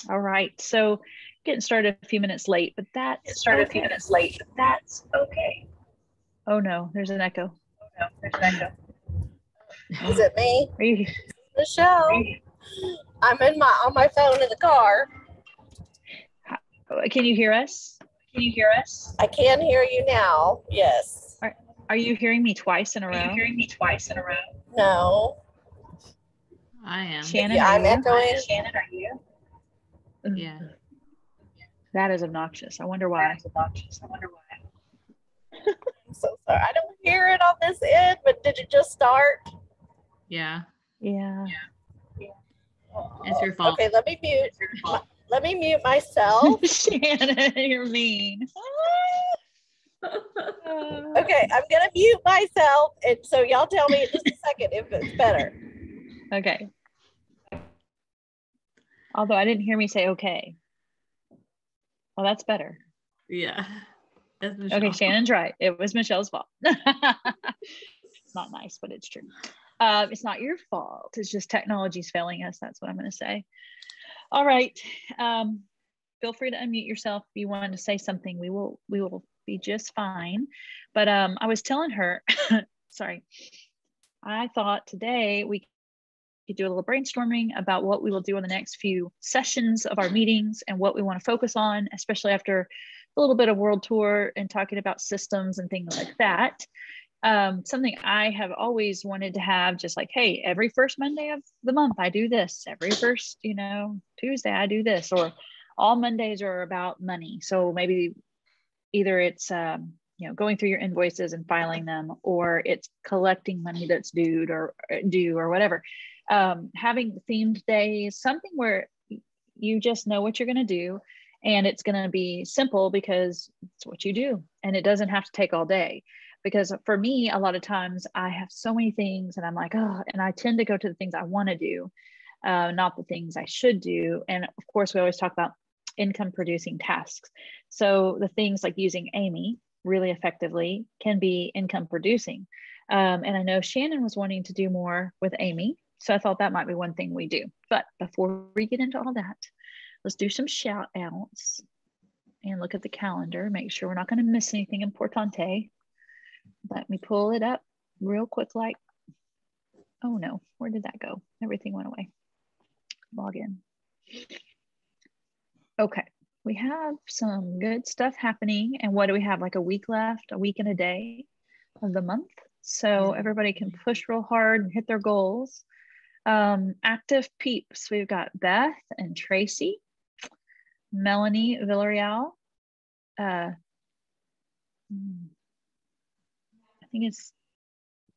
All right, so getting started a few minutes late, but Get that's started a few okay. minutes late, but that's okay. Oh no, there's an echo. Oh no, there's an echo. Is it me? Are you? Michelle. I'm on my phone in the car. Can you hear us? Can you hear us? I can hear you now. Yes. Are you hearing me twice in a row? Are you hearing me twice in a row? No. I am. Shannon, yeah, are I'm you? echoing. Shannon, are you? Yeah. That is obnoxious. I wonder why. That is obnoxious. I wonder why. I'm so sorry. I don't hear it on this end, but did it just start? Yeah. Yeah. It's your fault. Okay, let me mute myself. Shannon, you're mean. Okay, I'm gonna mute myself, and so y'all tell me in just a second if it's better. Okay. Although I didn't hear me say okay. Well, that's better. Yeah. That's Michelle. Okay, Shannon's right. It was Michelle's fault. It's not nice, but it's true. It's not your fault. It's just technology's failing us. That's what I'm going to say. All right. Feel free to unmute yourself if you want to say something. We will be just fine. But I was telling her, sorry, I thought today we could do a little brainstorming about what we will do in the next few sessions of our meetings and what we want to focus on, especially after a little bit of world tour and talking about systems and things like that. Something I have always wanted to have, just like, hey, every first Monday of the month, I do this. Every first, Tuesday, I do this, or all Mondays are about money. So maybe either it's, going through your invoices and filing them, or it's collecting money that's due or whatever. Having themed days, something where you just know what you're going to do, and it's going to be simple because it's what you do, and it doesn't have to take all day. Because for me, a lot of times I have so many things and I'm like, oh, and I tend to go to the things I want to do, not the things I should do. And of course, we always talk about income producing tasks. So the things like using Amy really effectively can be income producing. And I know Shannon was wanting to do more with Amy. So I thought that might be one thing we do. But before we get into all that, let's do some shout outs and look at the calendar, make sure we're not going to miss anything importante. Let me pull it up real quick. Oh no, where did that go? Everything went away. Log in. Okay, we have some good stuff happening. And what do we have? Like a week left, a week and a day of the month. So everybody can push real hard and hit their goals. Active peeps, we've got Beth and Tracy, Melanie Villarreal. I think it's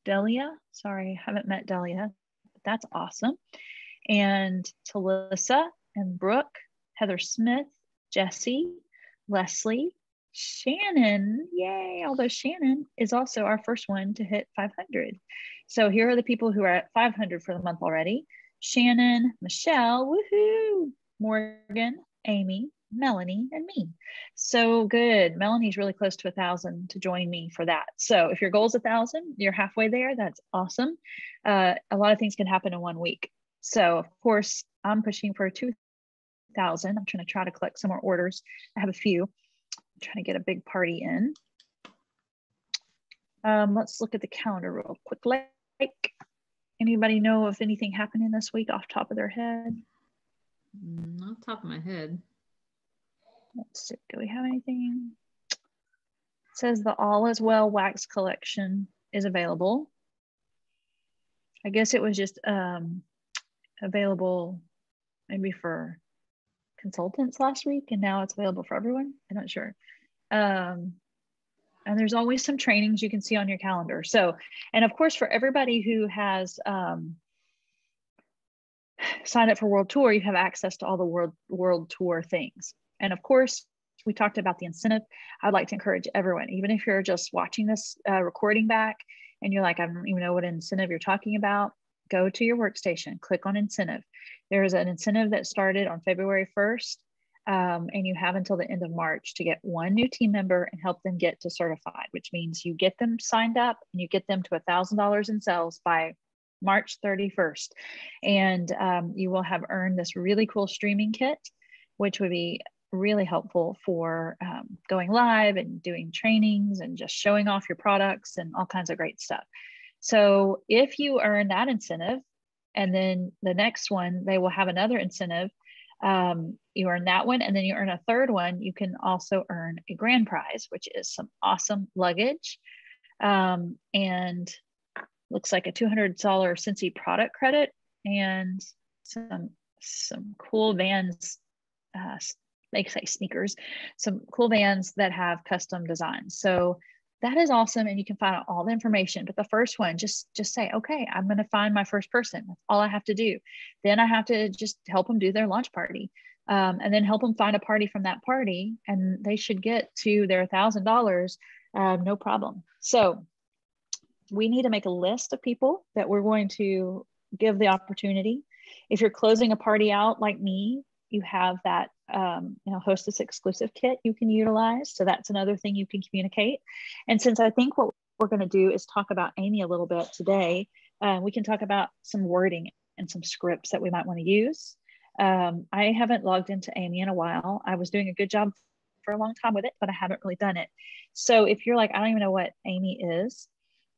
Delia. Sorry, I haven't met Delia, but that's awesome. And Talissa and Brooke, Heather Smith, Jesse, Leslie, Shannon, yay, although Shannon is also our first one to hit 500. So here are the people who are at 500 for the month already. Shannon, Michelle, woohoo, Morgan, Amy, Melanie, and me. So good. Melanie's really close to 1,000 to join me for that. So if your goal is 1,000, you're halfway there. That's awesome. A lot of things can happen in 1 week. So of course, I'm pushing for 2,000. I'm trying to collect some more orders. I have a few. I'm trying to get a big party in. Let's look at the calendar real quick. Like, anybody know if anything happening this week off the top of their head? Not off the top of my head. Let's see, do we have anything? It says the All Is Well wax collection is available. I guess it was just available maybe for consultants last week, and now it's available for everyone. I'm not sure. And there's always some trainings you can see on your calendar. So, and of course, for everybody who has signed up for World Tour, you have access to all the World Tour things. And of course, we talked about the incentive. I'd like to encourage everyone, even if you're just watching this recording back and you're like, I don't even know what incentive you're talking about, go to your workstation, click on incentive. There's an incentive that started on February 1st, and you have until the end of March to get one new team member and help them get to certified, which means you get them signed up and you get them to $1,000 in sales by March 31st. And you will have earned this really cool streaming kit. which would be really helpful for going live and doing trainings and just showing off your products and all kinds of great stuff. So if you earn that incentive, and then the next one, they will have another incentive. You earn that one, and then you earn a third one. You can also earn a grand prize, which is some awesome luggage, and looks like a $200 Scentsy product credit and some cool Vans, they say sneakers, some cool Vans that have custom designs. So that is awesome, and you can find out all the information. But the first one, just say, okay, I'm going to find my first person. That's all I have to do. Then I have to just help them do their launch party, and then help them find a party from that party, and they should get to their $1,000, no problem. So we need to make a list of people that we're going to give the opportunity. If you're closing a party out like me, you have that Hostess exclusive kit you can utilize. So that's another thing you can communicate. And since I think what we're going to do is talk about Amy a little bit today, we can talk about some wording and some scripts that we might want to use. I haven't logged into Amy in a while. I was doing a good job for a long time with it, but I haven't really done it. So if you're like, I don't even know what Amy is,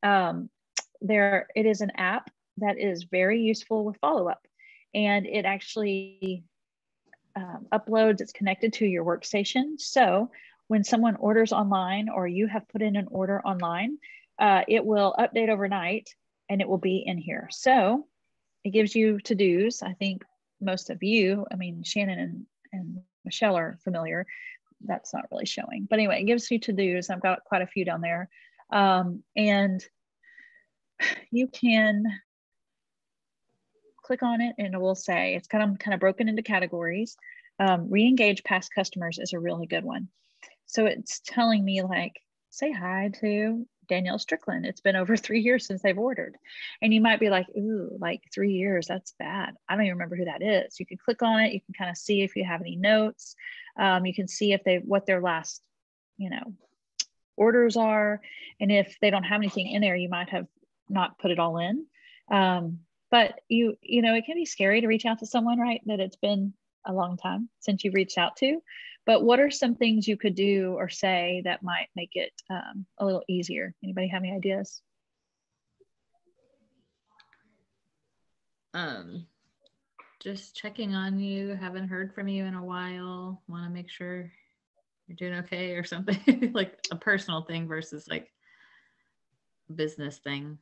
it is an app that is very useful with follow-up, and it actually uploads, it's connected to your workstation. So when someone orders online or you have put in an order online, it will update overnight and it will be in here. So it gives you to-dos. I think most of you, I mean, Shannon and Michelle are familiar. That's not really showing, but anyway, it gives you to-dos. I've got quite a few down there. And you can click on it and it will say, it's kind of broken into categories. Re-engage past customers is a really good one. So it's telling me, like, say hi to Danielle Strickland. It's been over 3 years since they've ordered. And you might be like, ooh, like 3 years, that's bad. I don't even remember who that is. You can click on it. You can kind of see if you have any notes. You can see if what their last, orders are. And if they don't have anything in there, you might have not put it all in. But it can be scary to reach out to someone, right? That it's been a long time since you've reached out to. But what are some things you could do or say that might make it a little easier? Anybody have any ideas? Just checking on you. Haven't heard from you in a while. Want to make sure you're doing okay or something. Like a personal thing versus like a business thing.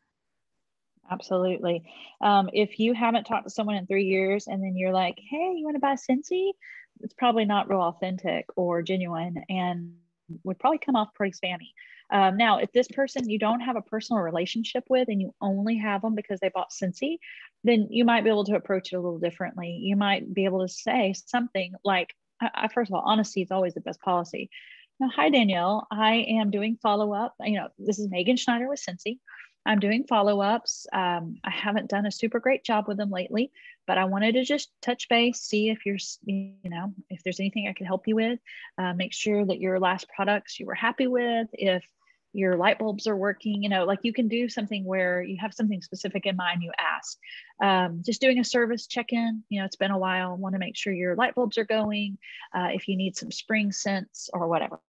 Absolutely. If you haven't talked to someone in 3 years and then you're like, hey, you want to buy Scentsy? It's probably not real authentic or genuine and would probably come off pretty spammy. Now, if this person you don't have a personal relationship with and you only have them because they bought Scentsy, then you might be able to approach it a little differently. You might be able to say something like, first of all, honesty is always the best policy. Now, hi, Danielle. I am doing follow-up. This is Megan Schneider with Scentsy. I'm doing follow-ups. I haven't done a super great job with them lately, but I wanted to just touch base, see if if there's anything I can help you with, make sure that your last products you were happy with, if your light bulbs are working, like you can do something where you have something specific in mind, you ask. Just doing a service check-in, it's been a while, want to make sure your light bulbs are going, if you need some spring scents or whatever.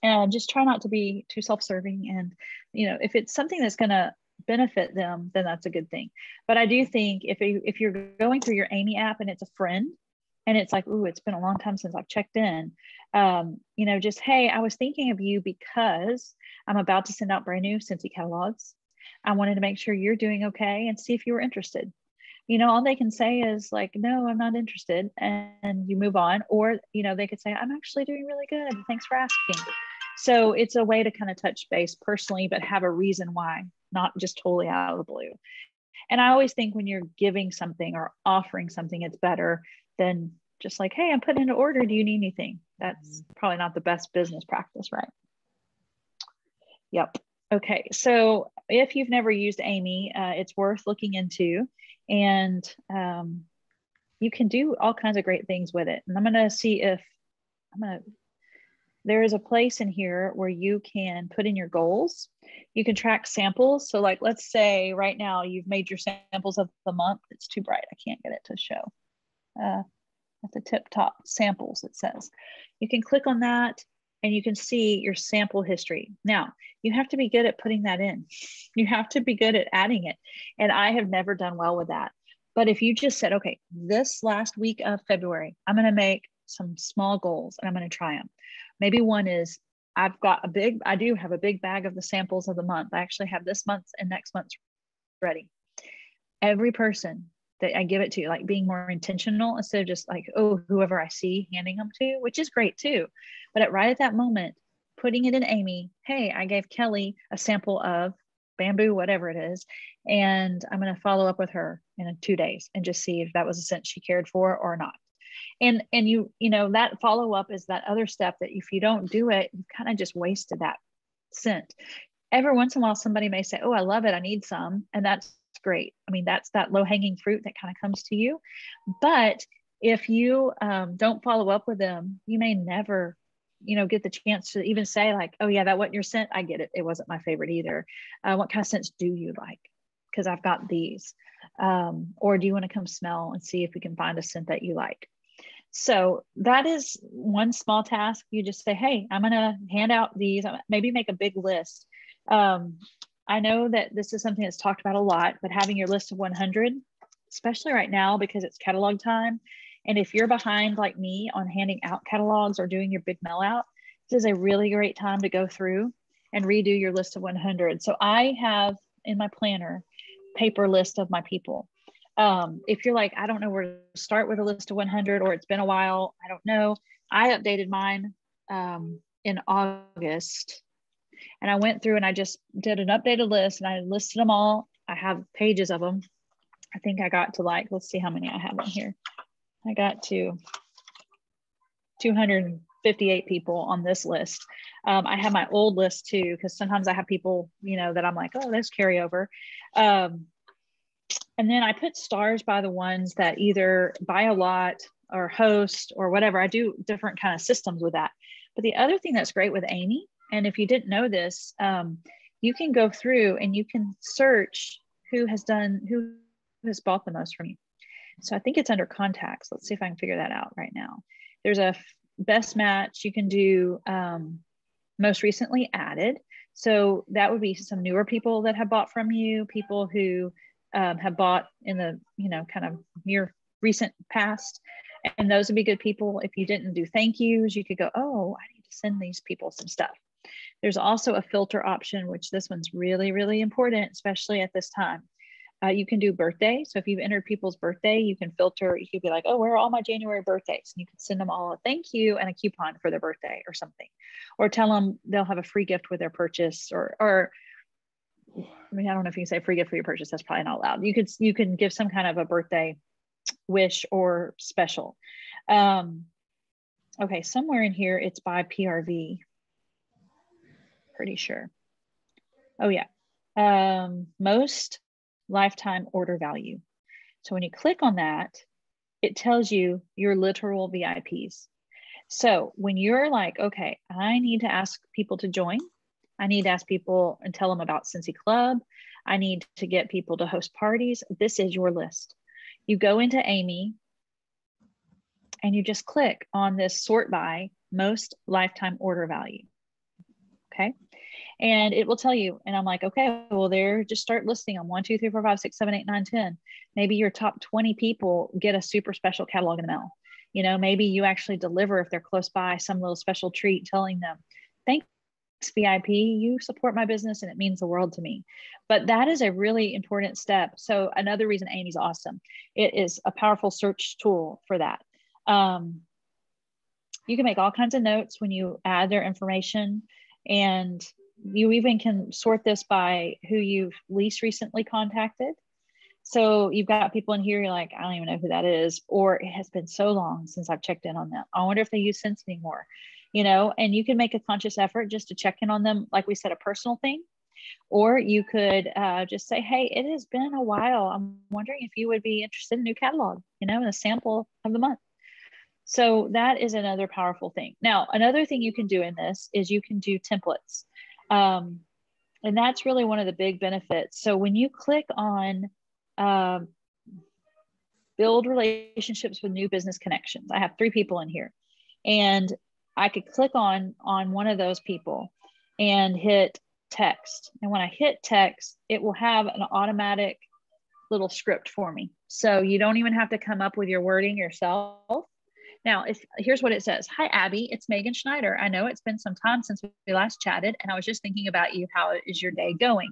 And just try not to be too self-serving. And, if it's something that's going to benefit them, then that's a good thing. But I do think if you're going through your Amy app and it's a friend and it's like, ooh, it's been a long time since I've checked in, just, hey, I was thinking of you because I'm about to send out brand new Scentsy catalogs. I wanted to make sure you're doing okay and see if you were interested. All they can say is like, no, I'm not interested. And you move on. Or, they could say, I'm actually doing really good. Thanks for asking. So it's a way to kind of touch base personally, but have a reason why, not just totally out of the blue. And I always think when you're giving something or offering something, it's better than just like, hey, I'm putting in an order. Do you need anything? That's probably not the best business practice, right? Yep. Okay. So if you've never used Amy, it's worth looking into, and you can do all kinds of great things with it. And I'm going to see if there is a place in here where you can put in your goals. You can track samples. So like, let's say right now you've made your samples of the month. It's too bright. I can't get it to show. at the tip top, samples, it says. You can click on that and you can see your sample history. Now, you have to be good at putting that in. You have to be good at adding it. And I have never done well with that. But if you just said, okay, this last week of February, I'm going to make some small goals and I'm going to try them. Maybe one is I do have a big bag of the samples of the month. I actually have this month's and next month's ready. Every person that I give it to, like being more intentional instead of just like, oh, whoever I see handing them to, which is great too. But right at that moment, putting it in Amy, hey, I gave Kelly a sample of bamboo, whatever it is, and I'm going to follow up with her in 2 days and just see if that was a scent she cared for or not. And you know, that follow up is that other step that if you don't do it, you kind of just wasted that scent. Every once in a while, somebody may say, oh, I love it, I need some. And that's great. I mean, that's that low hanging fruit that kind of comes to you. But if you don't follow up with them, you may never, you know, get the chance to even say like, oh yeah, that wasn't your scent. I get it. It wasn't my favorite either. What kind of scents do you like? Because I've got these. Or do you want to come smell and see if we can find a scent that you like? So that is one small task. You just say, hey, I'm going to hand out these, maybe make a big list. I know that this is something that's talked about a lot, but having your list of 100, especially right now, because it's catalog time. And if you're behind like me on handing out catalogs or doing your big mail out, this is a really great time to go through and redo your list of 100. So I have in my planner, paper list of my people. If you're like, I don't know where to start with a list of 100, or it's been a while, I don't know. I updated mine in August, and I went through and I just did an updated list and I listed them all. I have pages of them. I think I got to like, let's see how many I have on here. I got to 258 people on this list. I have my old list too, because sometimes I have people, you know, that I'm like, oh, there's carryover. And then I put stars by the ones that either buy a lot or host or whatever. I do different kind of systems with that. But the other thing that's great with Amy, and if you didn't know this, you can go through and you can search who has bought the most from you. So I think it's under contacts. Let's see if I can figure that out right now. There's a best match. You can do most recently added. So that would be some newer people that have bought from you, people who have bought in the, you know, kind of near recent past. And those would be good people. If you didn't do thank yous, you could go, oh, I need to send these people some stuff. There's also a filter option, which this one's really, really important, especially at this time. You can do birthday. So if you've entered people's birthday, you can filter. You could be like, oh, where are all my January birthdays? And you can send them all a thank you and a coupon for their birthday or something. Or tell them they'll have a free gift with their purchase, or I mean, I don't know if you can say free gift for your purchase. That's probably not allowed. You can give some kind of a birthday wish or special. Okay, somewhere in here, it's by PRV. Pretty sure. Oh yeah. Most lifetime order value. So when you click on that, it tells you your literal VIPs. So when you're like, okay, I need to ask people to join, I need to ask people and tell them about Scentsy Club, I need to get people to host parties, this is your list. You go into Amy and you just click on this sort by most lifetime order value. Okay. And it will tell you, and I'm like, okay, well, there, just start listing them 1, 2, 3, 4, 5, 6, 7, 8, 9, 10. Maybe your top 20 people get a super special catalog in the mail. You know, maybe you actually deliver, if they're close by, some little special treat telling them, thanks VIP, you support my business and it means the world to me. But that is a really important step. So another reason Amy's awesome, it is a powerful search tool for that. You can make all kinds of notes when you add their information, and you even can sort this by who you've least recently contacted. So you've got people in here, you're like, I don't even know who that is, or it has been so long since I've checked in on them. I wonder if they use Scents anymore, you know, and you can make a conscious effort just to check in on them. Like we said, a personal thing, or you could just say, hey, it has been a while. I'm wondering if you would be interested in a new catalog, you know, in a sample of the month. So that is another powerful thing. Now, another thing you can do in this is you can do templates. And that's really one of the big benefits. So when you click on build relationships with new business connections. I have 3 people in here, and I could click on one of those people and hit text. And when I hit text, it will have an automatic little script for me. So you don't even have to come up with your wording yourself. Now, here's what it says. Hi, Abby, it's Megan Schneider. I know it's been some time since we last chatted, and I was just thinking about you. How is your day going?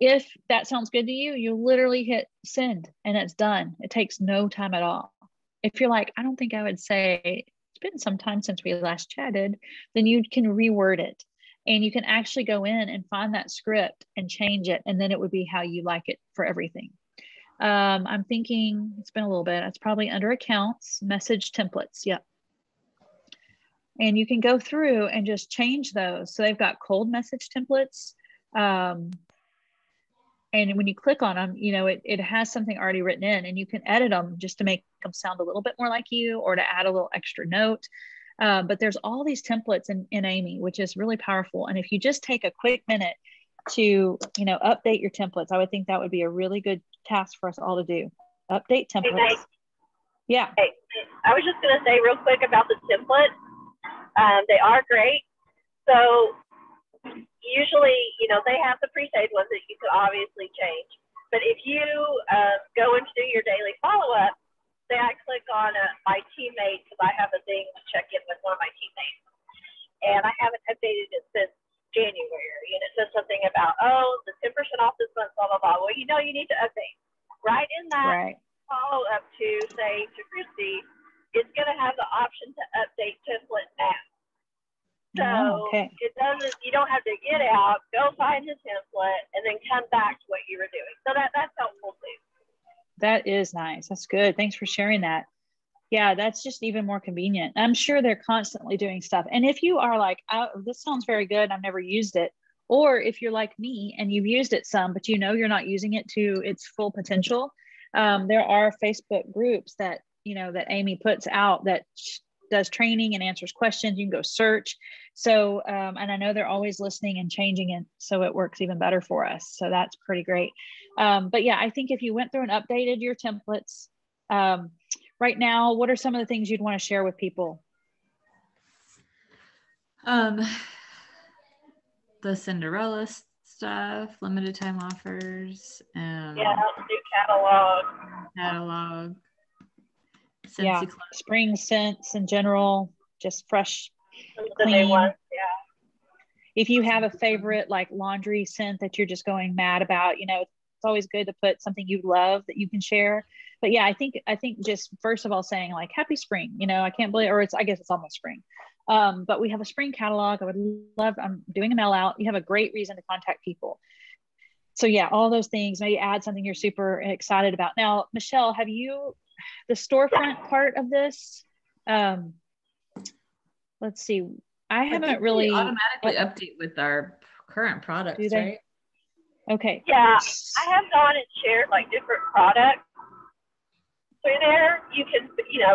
If that sounds good to you, you literally hit send and it's done. It takes no time at all. If you're like, I don't think I would say it's been some time since we last chatted, then you can reword it. And you can actually go in and find that script and change it. And then it would be how you like it for everything. I'm thinking it's been a little bit. It's probably under accounts, message templates. Yep. And you can go through and just change those. So they've got cold message templates. And when you click on them, it has something already written in, and you can edit them just to make them sound a little bit more like you, or to add a little extra note. But there's all these templates in Amy, which is really powerful. And if you just take a quick minute to, update your templates, I would think that would be a really good task for us all to do. Update templates. Hey, yeah. Hey, I was just going to say real quick about the templates. They are great. So usually, they have the pre-saved ones that you could obviously change. But if you go and do your daily follow-up, say I click on my teammate, because I have a thing to check in with one of my teammates, and I haven't updated it since January, and it says something about, the 10% off this month, blah, blah, blah. Well, you need to update. Right in that follow-up to, say, to Christy, it's going to have the option to update template now. So it doesn't, you don't have to get out, go find the template, and then come back to what you were doing. So that's helpful too. That is nice. That's good. Thanks for sharing that. Yeah, that's just even more convenient. I'm sure they're constantly doing stuff. And if you are like, this sounds very good, I've never used it. Or if you're like me and you've used it some, but you're not using it to its full potential, there are Facebook groups that, that Amy puts out that does training and answers questions. You can go search. So, and I know they're always listening and changing it, so it works even better for us. So that's pretty great. But yeah, I think if you went through and updated your templates, right now, what are some of the things you'd want to share with people? The Cinderella stuff, limited time offers. New catalog. Yeah, spring scents in general, just fresh, clean. If you have a favorite like laundry scent that you're just going mad about, it's always good to put something you love that you can share. But yeah, I think just first of all saying like happy spring, I can't believe, or I guess it's almost spring. But we have a spring catalog. I'm doing a mail out. You have a great reason to contact people. So yeah, all those things, maybe add something you're super excited about. Now, Michelle, have you, the storefront part of this? Let's see. I haven't really automatically update with our current products, right? Okay. Yeah, I have gone and shared like different products. Through there, you can,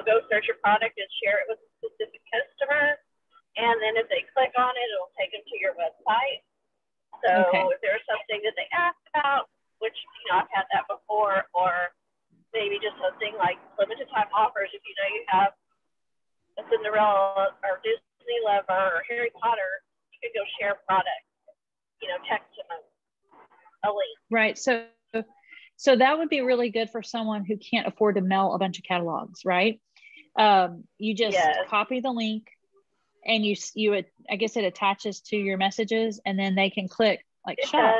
go search your product and share it with a specific customer. And then if they click on it, it'll take them to your website. So if there's something that they asked about, which, I've had that before, or maybe just something like limited time offers. If you have a Cinderella or Disney lover or Harry Potter, you can go share products, text them a link. Right. So that would be really good for someone who can't afford to mail a bunch of catalogs, right? You just copy the link and I guess it attaches to your messages, and then they can click like shop,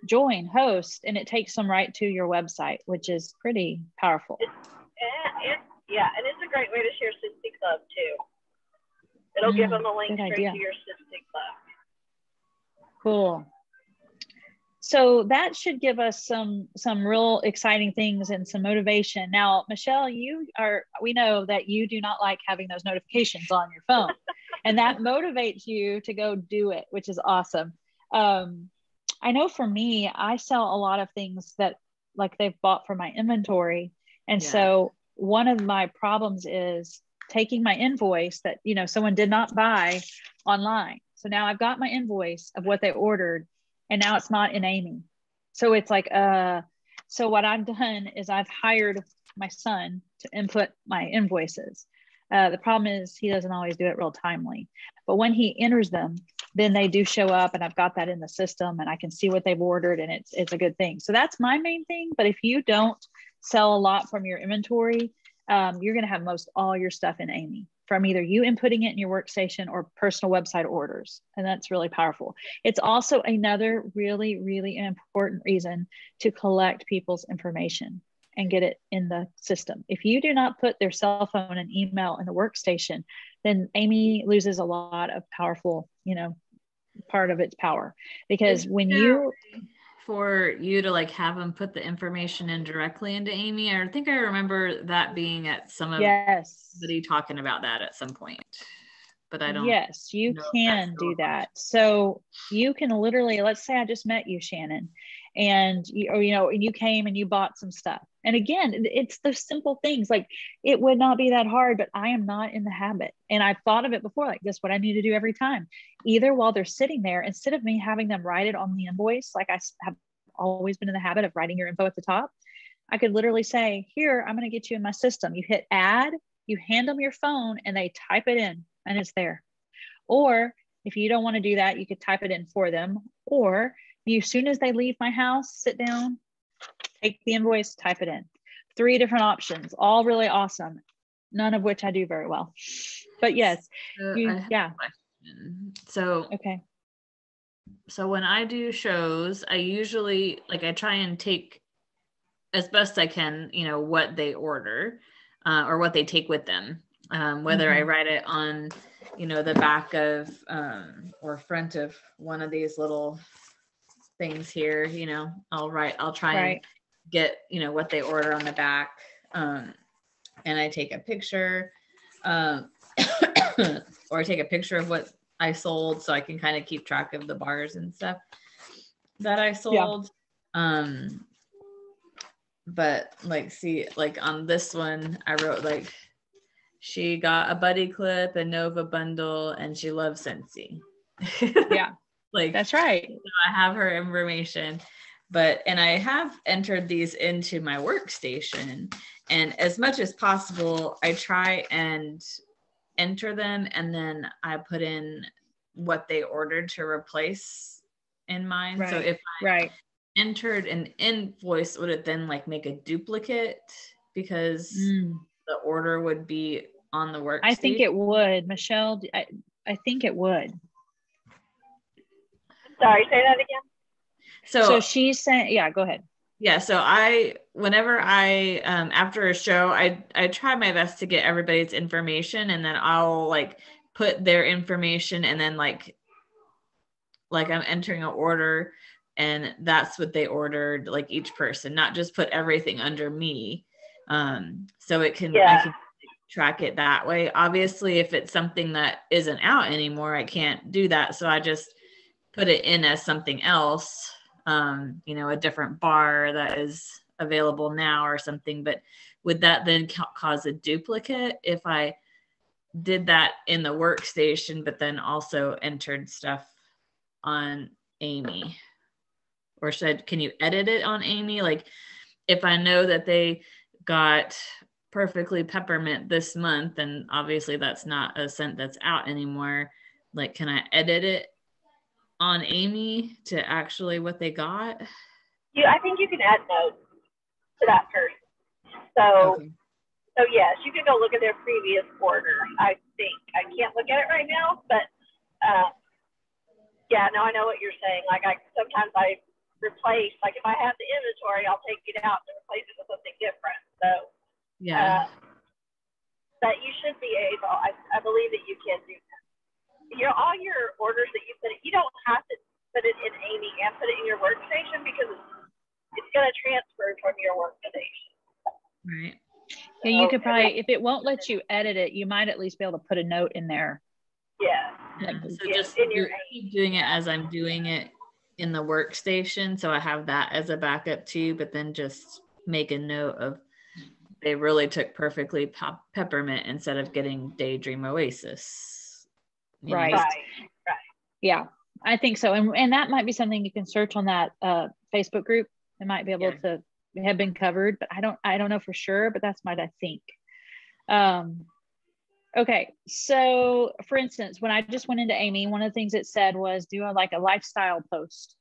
join, host, and it takes them right to your website, which is pretty powerful. And it's a great way to share Sissy Club too. It'll give them a link straight to your Sissy Club. Cool. So that should give us some real exciting things and some motivation. Now, Michelle, we know that you do not like having those notifications on your phone, and that motivates you to go do it, which is awesome. I know for me, I sell a lot of things that like they've bought for my inventory. And so one of my problems is taking my invoice that, someone did not buy online. So now I've got my invoice of what they ordered, and now it's not in Amy. So it's like, So what I've done is I've hired my son to input my invoices. The problem is he doesn't always do it real timely, but when he enters them, then they do show up, and I've got that in the system, and I can see what they've ordered, and it's a good thing. So that's my main thing. But if you don't sell a lot from your inventory, you're going to have most all your stuff in Amy from either you inputting it in your workstation or personal website orders. And that's really powerful. It's also another really, really important reason to collect people's information and get it in the system. If you do not put their cell phone and email in the workstation, then Amy loses a lot of powerful, part of its power. Because when you... For you to like have them put the information in directly into Amy, I think I remember that being at some of somebody talking about that at some point, but I don't. Yes, you can do that. So you can literally, let's say I just met you, Shannon, and you came and you bought some stuff. And again, it's the simple things. Like, it would not be that hard, but I am not in the habit. And I've thought of it before, like, this is what I need to do every time. Either while they're sitting there, instead of me having them write it on the invoice, like I have always been in the habit of writing your info at the top, I could literally say, here, I'm going to get you in my system. You hit add, you hand them your phone, and they type it in, and it's there. Or if you don't want to do that, you could type it in for them. Or as soon as they leave my house, sit down, take the invoice, type it in. 3 different options, all really awesome. None of which I do very well. But yes, So okay. So when I do shows, I usually I try and take as best I can, what they order or what they take with them. Whether I write it on, the back of or front of one of these little things here, I'll try and get, what they order on the back. And I take a picture or I take a picture of what I sold, so I can kind of keep track of the bars and stuff that I sold. Yeah. But on this one, I wrote she got a Buddy Clip, a Nova bundle, and she loves Scentsy. Yeah, that's right. So I have her information, and I have entered these into my workstation, and as much as possible, I try and enter them, and then I put in what they ordered to replace in mine. Right. So if I entered an invoice, would it then make a duplicate because the order would be on the workstation? I think it would, Michelle. I think it would. Sorry, say that again. So she's saying, yeah, go ahead. Yeah, so whenever I after a show, I try my best to get everybody's information, and then I'll put their information, and then like I'm entering an order, and that's what they ordered, each person, not just put everything under me. So I can track it that way. Obviously, if it's something that isn't out anymore, I can't do that. So I just put it in as something else. A different bar that is available now or something. But would that then cause a duplicate if I did that in the workstation, but then also entered stuff on Amy? Or can you edit it on Amy? If I know that they got Perfectly Peppermint this month, and obviously that's not a scent that's out anymore, can I edit it on Amy to actually what they got? I think you can add notes to that person. So yes, you can go look at their previous order. I think I can't look at it right now, but I know what you're saying. Sometimes I replace, if I have the inventory, I'll take it out and replace it with something different. So that you should be able. I believe that you can do that. All your orders that you put in, you don't have to put it in Amy and put it in your workstation, because it's going to transfer from your workstation. Right. Yeah, you could probably, if it won't let you edit it, you might at least be able to put a note in there. Yeah. So just keep doing it as I'm doing it in the workstation. So I have that as a backup too, but then just make a note of they really took Perfectly Peppermint instead of getting Daydream Oasis. Right. Yeah, I think so. And that might be something you can search on that Facebook group. It might be able to have been covered, but I don't know for sure, but that's what I think. Okay, so for instance, when I just went into Amy, one of the things it said was do a lifestyle post.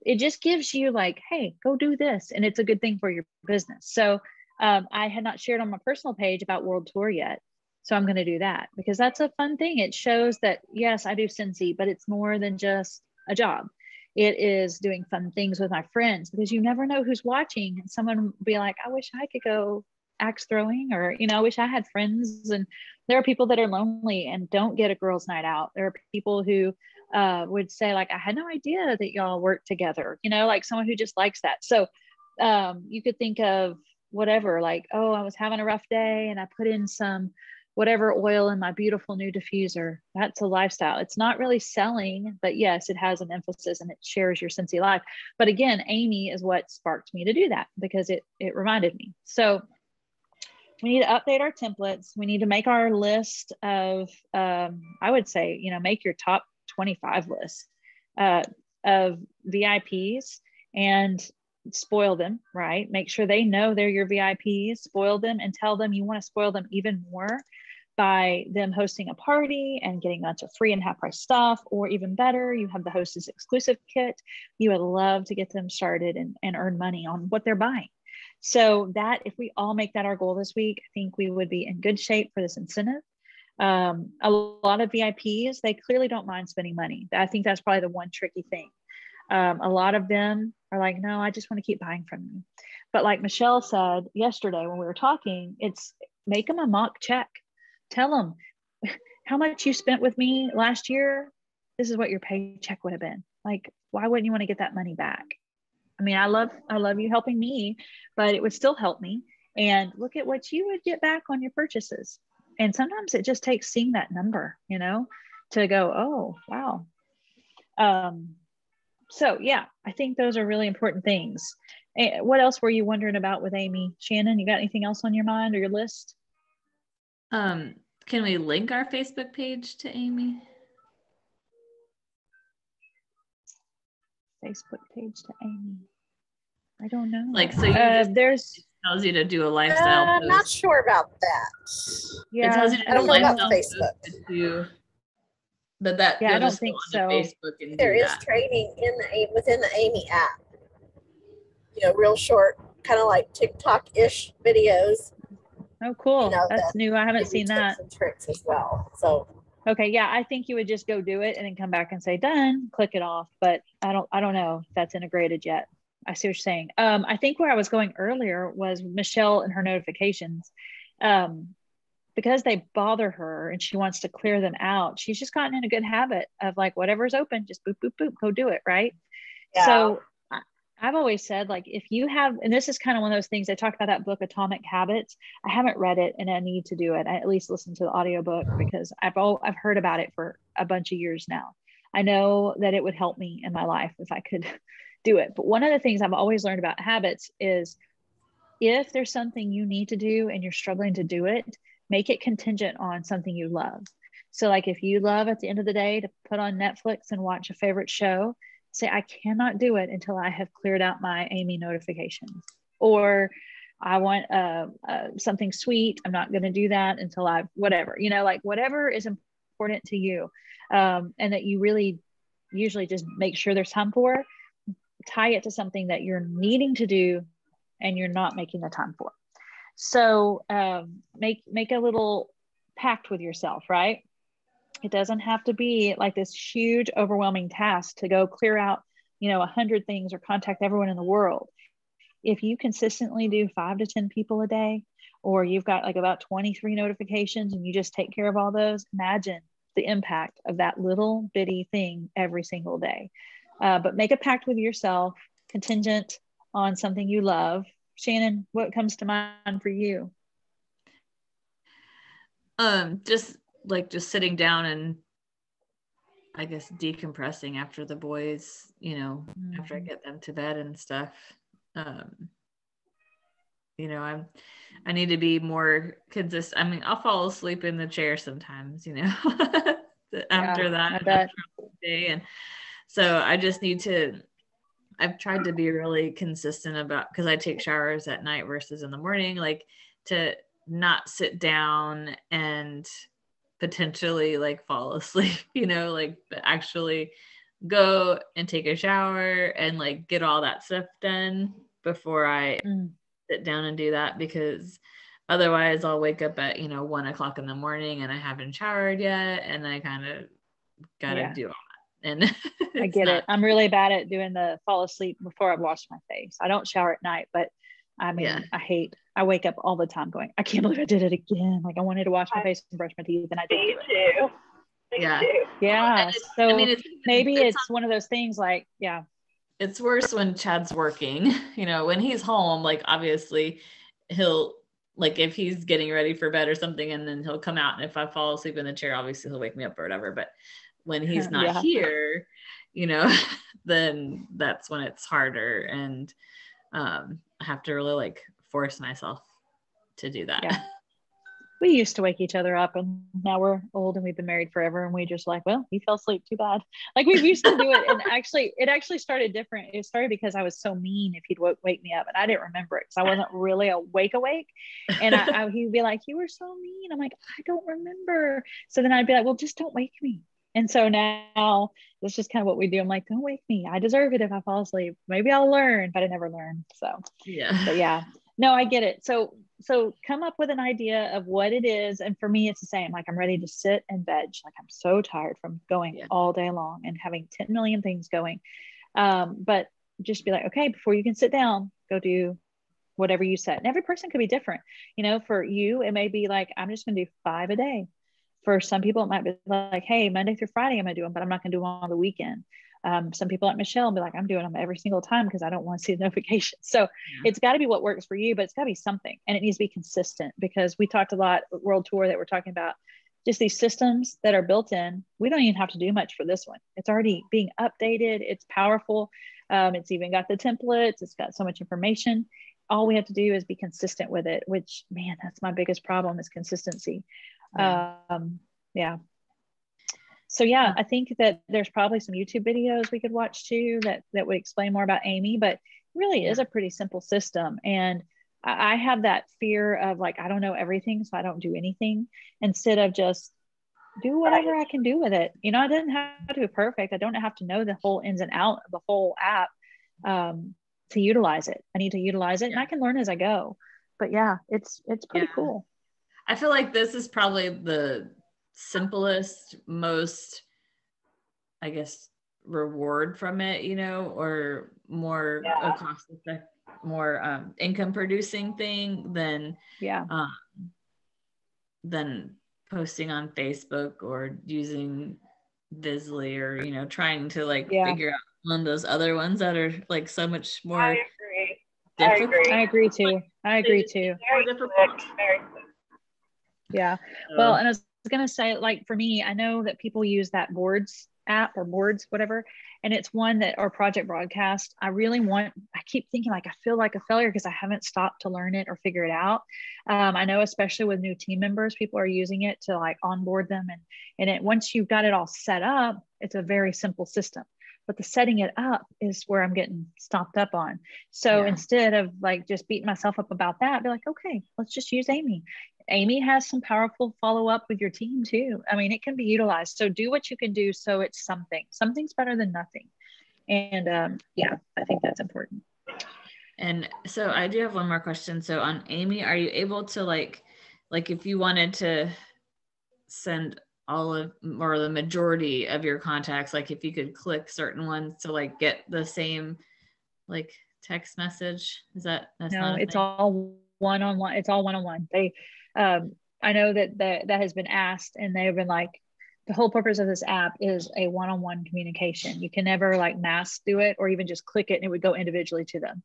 It just gives you like, hey, go do this, and it's a good thing for your business. So I had not shared on my personal page about World Tour yet, so I'm going to do that because that's a fun thing. It shows that yes, I do Scentsy, but it's more than just a job. It is doing fun things with my friends because you never know who's watching, and someone will be like, I wish I could go axe throwing, or I wish I had friends. And there are people that are lonely and don't get a girls' night out. There are people who would say like, I had no idea that y'all work together, like someone who just likes that. So you could think of whatever, like, oh, I was having a rough day and I put in some whatever oil in my beautiful new diffuser. That's a lifestyle. It's not really selling, but yes, it has an emphasis and it shares your Scentsy life. But again, Amy is what sparked me to do that because it reminded me. So we need to update our templates. We need to make our list of, I would say, make your top 25 list of VIPs and spoil them, right? Make sure they know they're your VIPs, spoil them, and tell them you want to spoil them even more by them hosting a party and getting a bunch of free and half price stuff, or even better, you have the hostess exclusive kit. You would love to get them started and earn money on what they're buying. So that if we all make that our goal this week, I think we would be in good shape for this incentive. A lot of VIPs, they clearly don't mind spending money. I think that's probably the one tricky thing. A lot of them are like, no, I just want to keep buying from you. But like Michelle said yesterday when we were talking, it's make them a mock check. Tell them how much you spent with me last year. This is what your paycheck would have been. Like, why wouldn't you want to get that money back? I mean, I love you helping me, but it would still help me. And look at what you would get back on your purchases. And sometimes it just takes seeing that number, to go, oh, wow. So yeah, I think those are really important things. What else were you wondering about with Amy? Shannon, you got anything else on your mind or your list? Can we link our Facebook page to Amy? Facebook page to Amy. I don't know. Like, so you it tells you to do a lifestyle post. I'm not sure about that. Yeah, it tells you to I don't know about Facebook. I don't think so. Facebook and there is training within the Amy app. Real short, kind of like TikTok-ish videos. Oh, cool. That's new. I haven't seen that. Some tricks as well. So. Okay, yeah, I think you would just go do it and then come back and say done, click it off. But I don't know if that's integrated yet. I see what you're saying. I think where I was going earlier was Michelle and her notifications. Because they bother her and she wants to clear them out, she's just gotten in a good habit of like, whatever's open, just boop, boop, boop, go do it, right? Yeah. So I've always said, like, if you have, and this is kind of one of those things, I talked about that book, Atomic Habits. I haven't read it and I need to do it. I at least listen to the audiobook because I've heard about it for a bunch of years now. I know that it would help me in my life if I could do it. But one of the things I've always learned about habits is if there's something you need to do and you're struggling to do it, make it contingent on something you love. So like if you love at the end of the day to put on Netflix and watch a favorite show, say, I cannot do it until I have cleared out my Amy notifications. Or I want something sweet. I'm not going to do that until I've whatever, like whatever is important to you. And that you really usually just make sure there's time for, tie it to something that you're needing to do and you're not making the time for. So make a little pact with yourself, right? It doesn't have to be like this huge, overwhelming task to go clear out, 100 things or contact everyone in the world. If you consistently do 5 to 10 people a day, or you've got like about 23 notifications and you just take care of all those, imagine the impact of that little bitty thing every single day. But make a pact with yourself, contingent on something you love. Shannon, what comes to mind for you? Just sitting down and I guess decompressing after the boys, after I get them to bed and stuff. I need to be more consistent. I mean, I'll fall asleep in the chair sometimes, after that day. And so I just need to, I've tried to be really consistent about, because I take showers at night versus in the morning, like to not sit down and potentially like fall asleep, like actually go and take a shower and like get all that stuff done before I sit down and do that, because otherwise I'll wake up at 1:00 in the morning and I haven't showered yet, and I kind of gotta do all that. And I get it. I'm really bad at doing the fall asleep before I've washed my face. I don't shower at night, but I mean, I wake up all the time going, I can't believe I did it again. Like I wanted to wash my face and brush my teeth, and I didn't. Me too. Yeah. So maybe it's one of those things like, it's worse when Chad's working, when he's home, like obviously he'll, like if he's getting ready for bed or something, and then he'll come out, and if I fall asleep in the chair, obviously he'll wake me up or whatever. But when he's not here, then that's when it's harder. And I have to really like force myself to do that. Yeah. We used to wake each other up, and now we're old and we've been married forever, and we just like, well, he fell asleep, too bad. Like we used to do it. And it actually started different. It started because I was so mean if he'd wake me up, and I didn't remember it because I wasn't really awake. And he'd be like, you were so mean. I'm like, I don't remember. So then I'd be like, well, just don't wake me. And so now that's just kind of what we do. I'm like, don't wake me. I deserve it if I fall asleep. Maybe I'll learn, but I never learn. So but yeah, no, I get it. So come up with an idea of what it is. And for me, it's the same. Like I'm ready to sit and veg. Like I'm so tired from going all day long and having 10 million things going. But just be like, okay, before you can sit down, go do whatever you said. And every person could be different. For you, it may be like, I'm just going to do 5 a day. For some people, it might be like, hey, Monday through Friday, I'm going to do them, but I'm not going to do them on the weekend. Some people like Michelle will be like, I'm doing them every single time because I don't want to see the notification. So it's got to be what works for you, but it's got to be something, and it needs to be consistent, because we talked a lot World Tour that we're talking about just these systems that are built in. We don't even have to do much for this one. It's already being updated. It's powerful. It's even got the templates. It's got so much information. All we have to do is be consistent with it, which, man, that's my biggest problem is consistency. So I think that there's probably some YouTube videos we could watch too that would explain more about Amy, but it really is a pretty simple system. And I have that fear of like, I don't know everything, so I don't do anything, instead of just do whatever I can do with it. I didn't have to be perfect. I don't have to know the whole ins and out of the whole app to utilize it. I need to utilize it and I can learn as I go. But it's pretty cool. I feel like this is probably the simplest, most, I guess, reward from it, or more a cost effective, more income producing thing than posting on Facebook or using Visly, or trying to like figure out one of those other ones that are like so much more. I agree. Difficult. I agree too. Very quick. Yeah. Well, and I was going to say, like, for me, I know that people use that Boards app or Boards, whatever. And it's one that, or Project Broadcast. I keep thinking like, I feel like a failure because I haven't stopped to learn it or figure it out. I know, especially with new team members, people are using it to like onboard them. And once you've got it all set up, it's a very simple system. But the setting it up is where I'm getting stopped up on. So instead of like just beating myself up about that, be like, okay, let's just use Amy. Amy has some powerful follow-up with your team too. I mean, it can be utilized. So do what you can do. So it's something's better than nothing. And I think that's important. And so I do have one more question. So on Amy, are you able to like if you wanted to send all of, or the majority of your contacts, like if you could click certain ones to like get the same like text message, that's no, it's all one-on-one. It's all one-on-one. I know that has been asked, and they've been like, the whole purpose of this app is a one-on-one communication. You can never like mass do it or even just click it and it would go individually to them.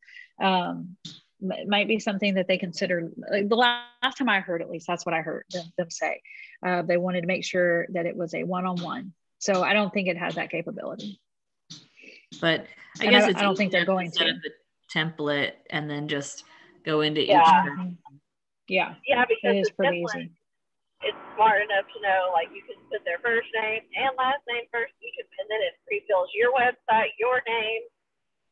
It might be something that they consider. Like the last time I heard, at least that's what I heard them say. They wanted to make sure that it was a one-on-one. So I don't think it has that capability. But I guess I don't think they're going to set up the template and then just go into each. Yeah, because it is pretty easy. It's smart enough to know, like, you can put their first name and last name first, and then it pre-fills your website, your name,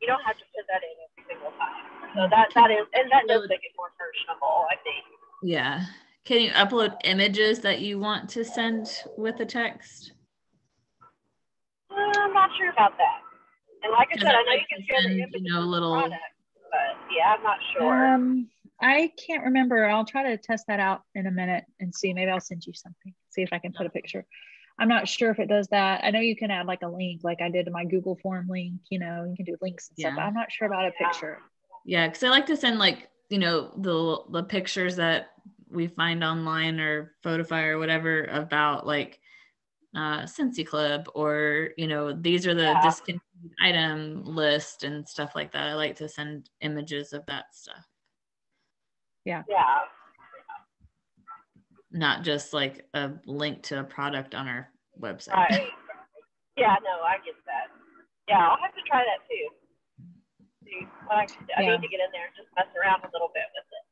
You don't have to put that in every single time. So that is, and that does make it more personable, I think. Yeah. Can you upload images that you want to send with the text? I'm not sure about that. And like I said, I know you can share the images a little product, but yeah, I'm not sure. I can't remember. I'll try to test that out in a minute and see. Maybe I'll send you something. See if I can put a picture. I'm not sure if it does that. I know you can add like a link, like I did to my Google form link. You know, you can do links and stuff. But I'm not sure about a picture. Yeah, because I like to send like, you know, the pictures that we find online or Photify or whatever about like Scentsy Club, or, you know, these are the discontinued item list and stuff like that. I like to send images of that stuff. Yeah. Not just like a link to a product on our website. Right. Yeah, no, I get that. Yeah, I'll have to try that too. See, I need to get in there and just mess around a little bit with it.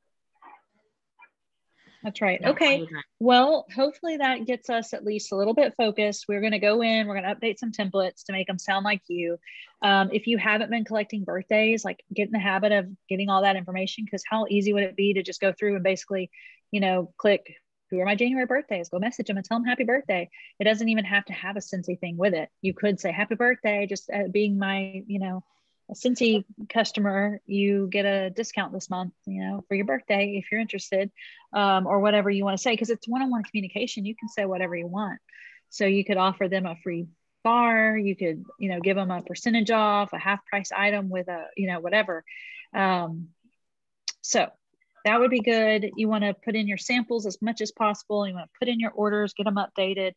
That's right. Okay. Well, hopefully that gets us at least a little bit focused. We're going to go in, we're going to update some templates to make them sound like you. If you haven't been collecting birthdays, like get in the habit of getting all that information, because how easy would it be to just go through and basically, you know, click who are my January birthdays, go message them and tell them happy birthday. It doesn't even have to have a Scentsy thing with it. You could say happy birthday, just being my, you know, a Scentsy customer, you get a discount this month, you know, for your birthday, if you're interested, or whatever you want to say, because it's one-on-one communication. You can say whatever you want. So you could offer them a free bar. You could, you know, give them a percentage off, a half price item with a, you know, whatever. So that would be good. You want to put in your samples as much as possible. You want to put in your orders, get them updated.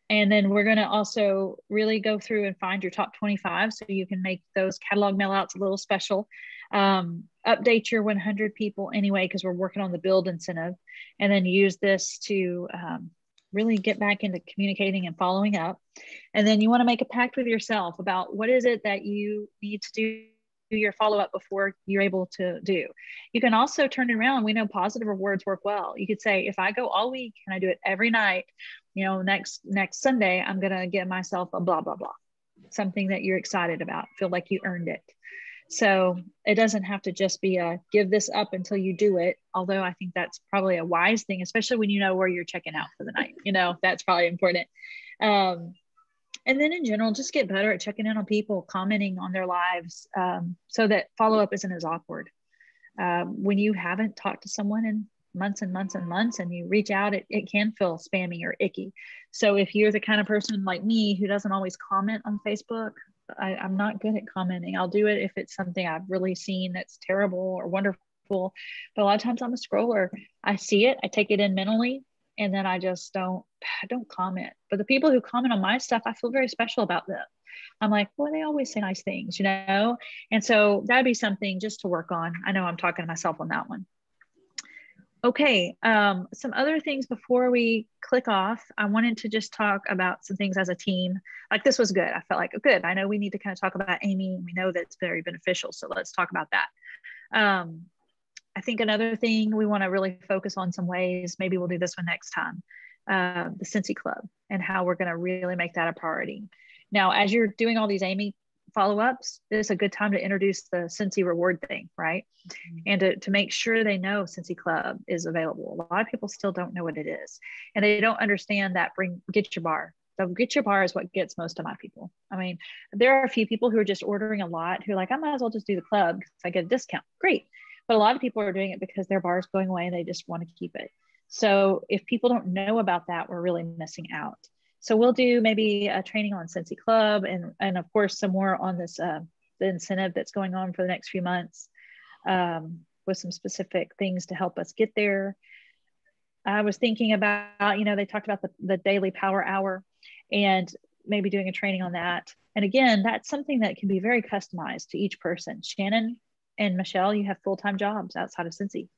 And then we're going to also really go through and find your top 25 so you can make those catalog mail outs a little special. Update your 100 people anyway, because we're working on the build incentive, and then use this to really get back into communicating and following up. And then you want to make a pact with yourself about what is it that you need to do your follow-up before you're able to do. You can also turn it around. We know positive rewards work well. You could say, if I go all week and I do it every night, you know, next Sunday, I'm going to get myself a blah, blah, blah, something that you're excited about, feel like you earned it. So it doesn't have to just be a give this up until you do it. Although I think that's probably a wise thing, especially when you know where you're checking out for the night, you know, that's probably important. And then in general, just get better at checking in on people, commenting on their lives, so that follow-up isn't as awkward. When you haven't talked to someone in months and months and months and you reach out, it can feel spammy or icky. So if you're the kind of person like me who doesn't always comment on Facebook, I'm not good at commenting. I'll do it if it's something I've really seen that's terrible or wonderful. But a lot of times I'm a scroller. I see it, I take it in mentally, and then I just don't comment. But the people who comment on my stuff, I feel very special about them. I'm like, well, they always say nice things, you know? And so that'd be something just to work on. I know I'm talking to myself on that one. Okay, some other things before we click off. I wanted to just talk about some things as a team. Like this was good. I felt like, good. I know we need to kind of talk about Amy. We know that it's very beneficial. So let's talk about that. I think another thing we want to really focus on some ways, maybe we'll do this one next time, the Scentsy Club and how we're going to really make that a priority. Now, as you're doing all these Amy follow-ups, this is a good time to introduce the Scentsy reward thing, right? And to make sure they know Scentsy Club is available. A lot of people still don't know what it is, and they don't understand that get your bar. So get your bar is what gets most of my people. I mean, there are a few people who are just ordering a lot who are like, I might as well just do the club because I get a discount. Great. But a lot of people are doing it because their bar is going away and they just want to keep it. So if people don't know about that, we're really missing out. So we'll do maybe a training on Scentsy Club and of course some more on this the incentive that's going on for the next few months, with some specific things to help us get there. I was thinking about, you know, they talked about the daily power hour and maybe doing a training on that. And again, that's something that can be very customized to each person. Shannon and Michelle, you have full-time jobs outside of Scentsy.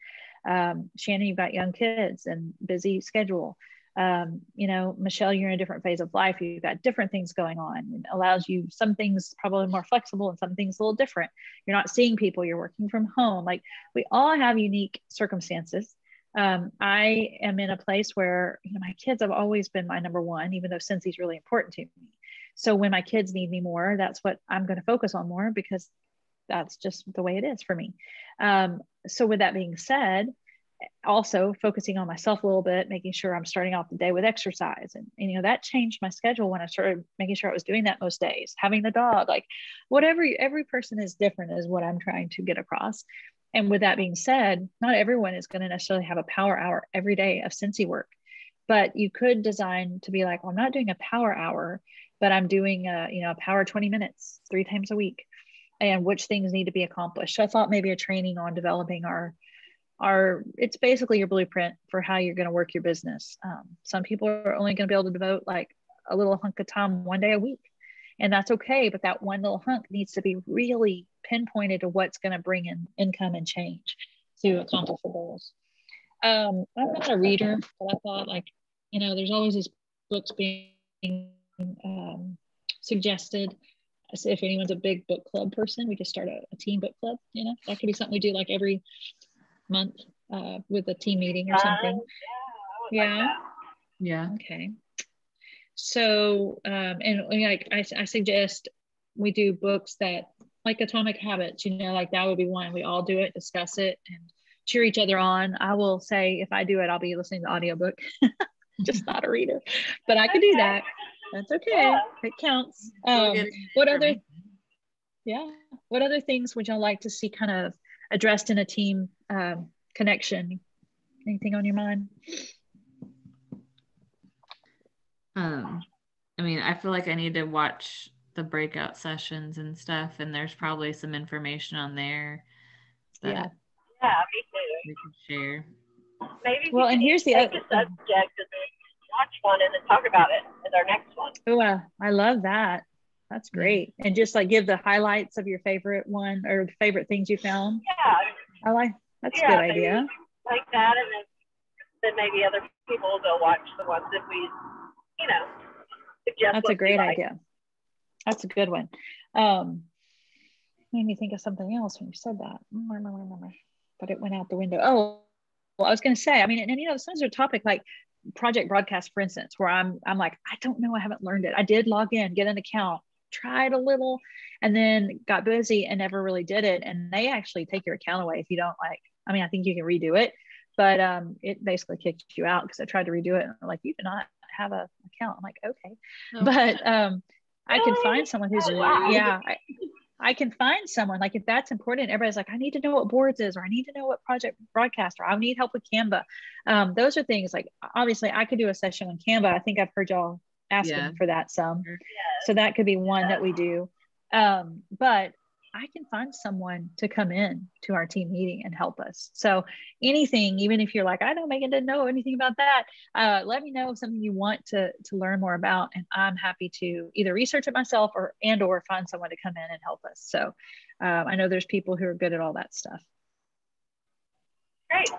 Shannon, you've got young kids and busy schedule. You know, Michelle, you're in a different phase of life. You've got different things going on. It allows you some things probably more flexible and some things a little different. You're not seeing people, you're working from home. Like we all have unique circumstances. I am in a place where, you know, my kids have always been my number one, even though Scentsy is really important to me. So when my kids need me more, that's what I'm going to focus on more, because that's just the way it is for me. So with that being said, also focusing on myself a little bit, making sure I'm starting off the day with exercise. And you know, that changed my schedule when I started making sure I was doing that most days, having the dog, like whatever, every person is different is what I'm trying to get across. And with that being said, not everyone is going to necessarily have a power hour every day of Scentsy work, but you could design to be like, well, I'm not doing a power hour, but I'm doing a power 20 minutes 3 times a week, and which things need to be accomplished. So I thought maybe a training on developing it's basically your blueprint for how you're going to work your business. Some people are only going to be able to devote like a little hunk of time 1 day a week, and that's okay. But that one little hunk needs to be really pinpointed to what's going to bring in income and change to accomplish the goals. I'm not a reader, but I thought, like, you know, there's always these books being suggested. So if anyone's a big book club person, we just start a team book club. You know, that could be something we do like every month with a team meeting or something. Yeah. Okay. So and like I suggest we do books that, like Atomic Habits, you know, like that would be one. We all do it, discuss it, and cheer each other on. I will say, if I do it, I'll be listening to the audiobook, just not a reader, but I could do that. That's okay. It counts. What other things would y'all like to see kind of addressed in a team connection? Anything on your mind? I mean, I feel like I need to watch the breakout sessions and stuff, and there's probably some information on there that me too. we can share. Maybe well, and here's the other other subject and then watch one and then talk about it as our next one. Oh, I love that. That's great. And just like give the highlights of your favorite one or favorite things you found. Yeah. I like that's a good idea. Like that, and then maybe other people will go watch the ones that we, you know, suggest. That's a great idea. That's a good one. Made me think of something else when you said that, but it went out the window. Oh, well, I was going to say, I mean, and you know, sometimes there's a topic like project broadcast, for instance, where I'm like, I don't know, I haven't learned it. I did log in, get an account, tried a little, and then got busy and never really did it. And they actually take your account away if you don't like. I mean, I think you can redo it, but it basically kicked you out because I tried to redo it and I'm like, you do not have an account. I'm like, okay, but I can find someone who's I can find someone, like if that's important, everybody's like, I need to know what Boards is, or I need to know what Project Broadcast, or I need help with Canva. Those are things like, obviously I could do a session on Canva. I think I've heard y'all asking for that some. So that could be one that we do. But I can find someone to come in to our team meeting and help us. So anything, even if you're like, I know Megan didn't know anything about that, let me know something you want to learn more about. And I'm happy to either research it myself or find someone to come in and help us. So I know there's people who are good at all that stuff. Great.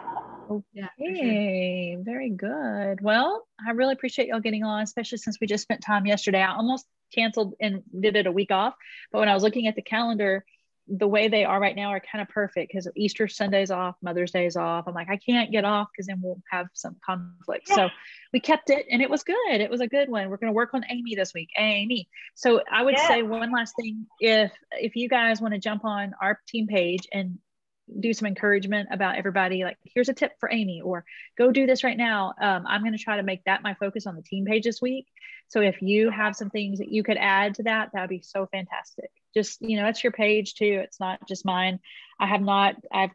Okay, very good. Well, I really appreciate y'all getting on, especially since we just spent time yesterday. I almost canceled and did it a week off, but when I was looking at the calendar, the way they are right now are kind of perfect because Easter Sunday's off, Mother's Day's off. I'm like, I can't get off because then we'll have some conflict. So we kept it and it was good. It was a good one. We're going to work on Amy this week. Amy. So I would say one last thing. If you guys want to jump on our team page and do some encouragement about everybody, like here's a tip for Amy, or go do this right now. I'm going to try to make that my focus on the team page this week. So if you have some things that you could add to that, that'd be so fantastic. Just, you know, it's your page too. It's not just mine. I've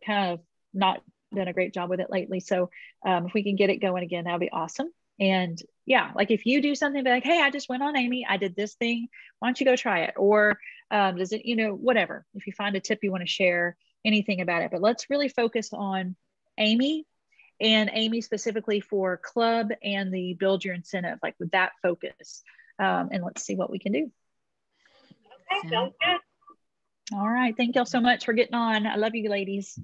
kind of not done a great job with it lately. So if we can get it going again, that'd be awesome. And yeah, like if you do something, be like, hey, I just went on Amy, I did this thing, why don't you go try it? Or does it, you know, whatever, if you find a tip you want to share, anything about it. But let's really focus on Amy, and Amy specifically for club and the build your incentive, like with that focus. And let's see what we can do. Okay, sounds good. All right. Thank y'all so much for getting on. I love you ladies.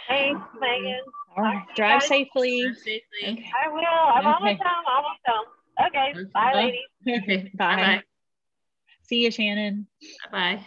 Thanks, Megan. All right. Drive safely. Okay. I will. I'm almost home. Okay. Bye, ladies. Bye. See you, Shannon. Bye.